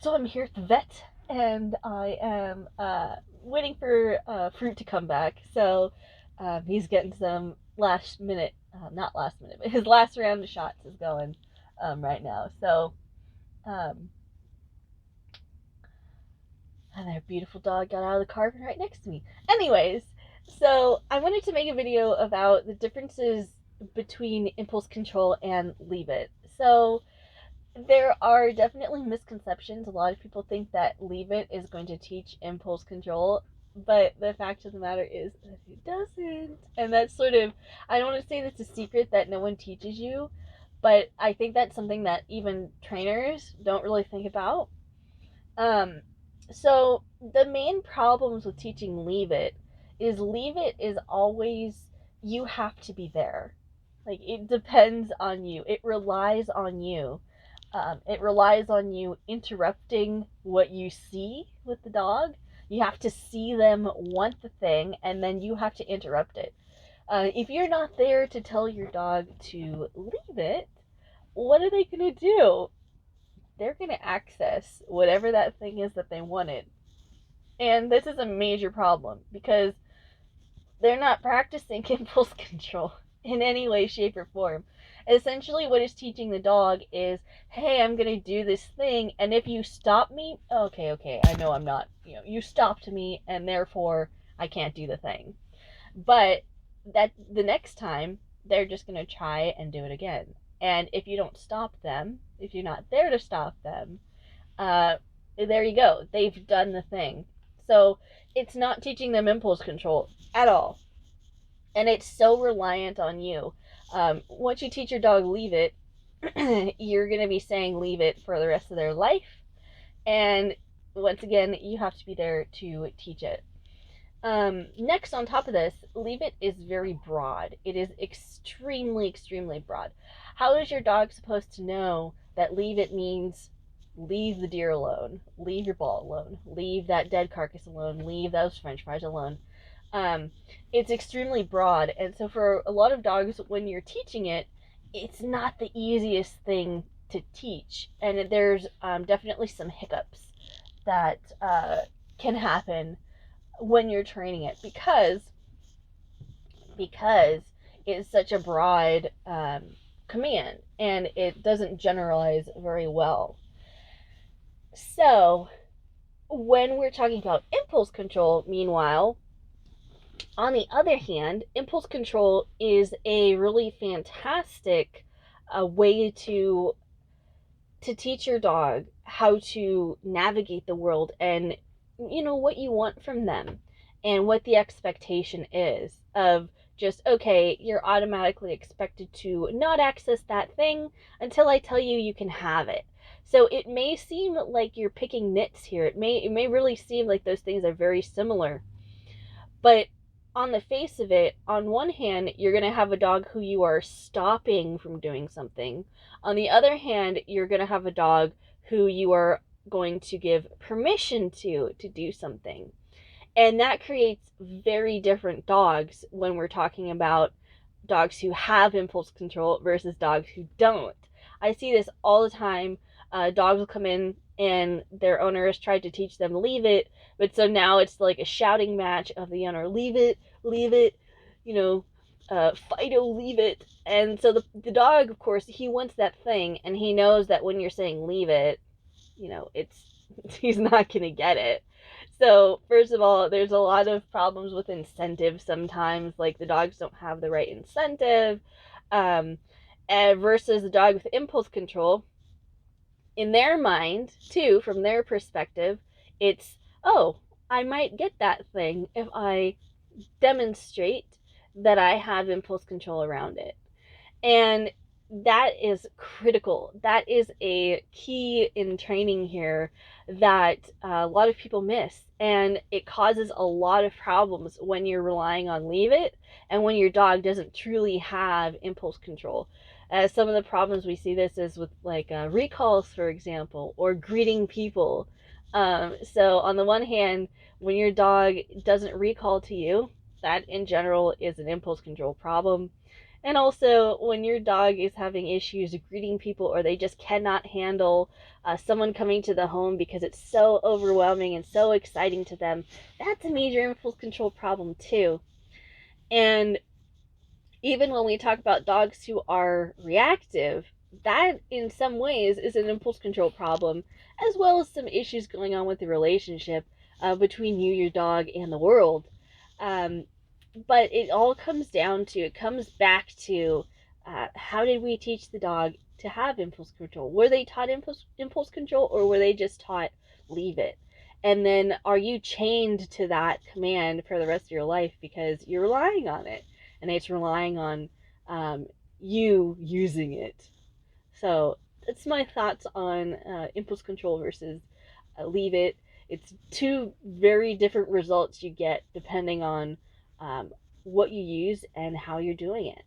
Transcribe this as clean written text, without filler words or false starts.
So I'm here at the vet, and I am waiting for Fruit to come back. So he's getting some last minute, not last minute, but his last round of shots is going right now. So, um, and their beautiful dog got out of the car right next to me. Anyways, so I wanted to make a video about the differences between impulse control and leave it. So there are definitely misconceptions. A lot of people think that Leave It is going to teach impulse control, but the fact of the matter is that it doesn't. And that's sort of, I don't want to say that's a secret that no one teaches you, but I think that's something that even trainers don't really think about. Um, so the main problems with teaching Leave It is always, you have to be there. Like, it depends on you. It relies on you. It relies on you interrupting what you see with the dog. You have to see them want the thing, and then you have to interrupt it. If you're not there to tell your dog to leave it, what are they going to do? They're going to access whatever that thing is that they wanted. And this is a major problem because they're not practicing impulse control in any way, shape, or form. Essentially, what it's teaching the dog is, hey, I'm going to do this thing, and if you stop me, okay, I know I'm not, you stopped me, and therefore I can't do the thing. But that the next time, they're just going to try and do it again. And if you don't stop them, if you're not there to stop them, uh, there you go. They've done the thing. So it's not teaching them impulse control at all. And it's so reliant on you. Once you teach your dog Leave It, you're going to be saying Leave It for the rest of their life. And once again, you have to be there to teach it. Next, on top of this, Leave It is very broad. It is extremely broad. How is your dog supposed to know that Leave It means leave the deer alone, leave your ball alone, leave that dead carcass alone, leave those french fries alone? Um, it's extremely broad, and so for a lot of dogs, when you're teaching it, it's not the easiest thing to teach, and there's definitely some hiccups that can happen when you're training it because it's such a broad command and it doesn't generalize very well. So when we're talking about impulse control, meanwhile, on the other hand, impulse control is a really fantastic way to teach your dog how to navigate the world and what you want from them and what the expectation is of just, okay, you're automatically expected to not access that thing until I tell you you can have it. So it may seem like you're picking nits here. It may really seem like those things are very similar. But on the face of it, on one hand, you're going to have a dog who you are stopping from doing something. On the other hand, you're going to have a dog who you are going to give permission to do something. And that creates very different dogs when we're talking about dogs who have impulse control versus dogs who don't. I see this all the time. Dogs will come in and their owner has tried to teach them Leave It, but so now it's like a shouting match of the owner, leave it, Fido, leave it. And so the dog, of course, he wants that thing, and he knows that when you're saying leave it, it's he's not gonna get it. So first of all, there's a lot of problems with incentive sometimes, like the dogs don't have the right incentive, and versus the dog with impulse control. In their mind, too, from their perspective, it's, oh, I might get that thing if I demonstrate that I have impulse control around it. And that is critical. That is a key in training here that a lot of people miss. And it causes a lot of problems when you're relying on Leave It and when your dog doesn't truly have impulse control. Some of the problems we see this is with like recalls, for example, or greeting people. So on the one hand, when your dog doesn't recall to you, that in general is an impulse control problem. And also, when your dog is having issues greeting people or they just cannot handle someone coming to the home because it's so overwhelming and so exciting to them, that's a major impulse control problem too. And even when we talk about dogs who are reactive, that in some ways is an impulse control problem, as well as some issues going on with the relationship between you, your dog, and the world. Um, but it all it comes back to how did we teach the dog to have impulse control? Were they taught impulse control, or were they just taught leave it? And then are you chained to that command for the rest of your life because you're relying on it and it's relying on um, you using it? So that's my thoughts on impulse control versus leave it. It's two very different results you get depending on um, what you use and how you're doing it.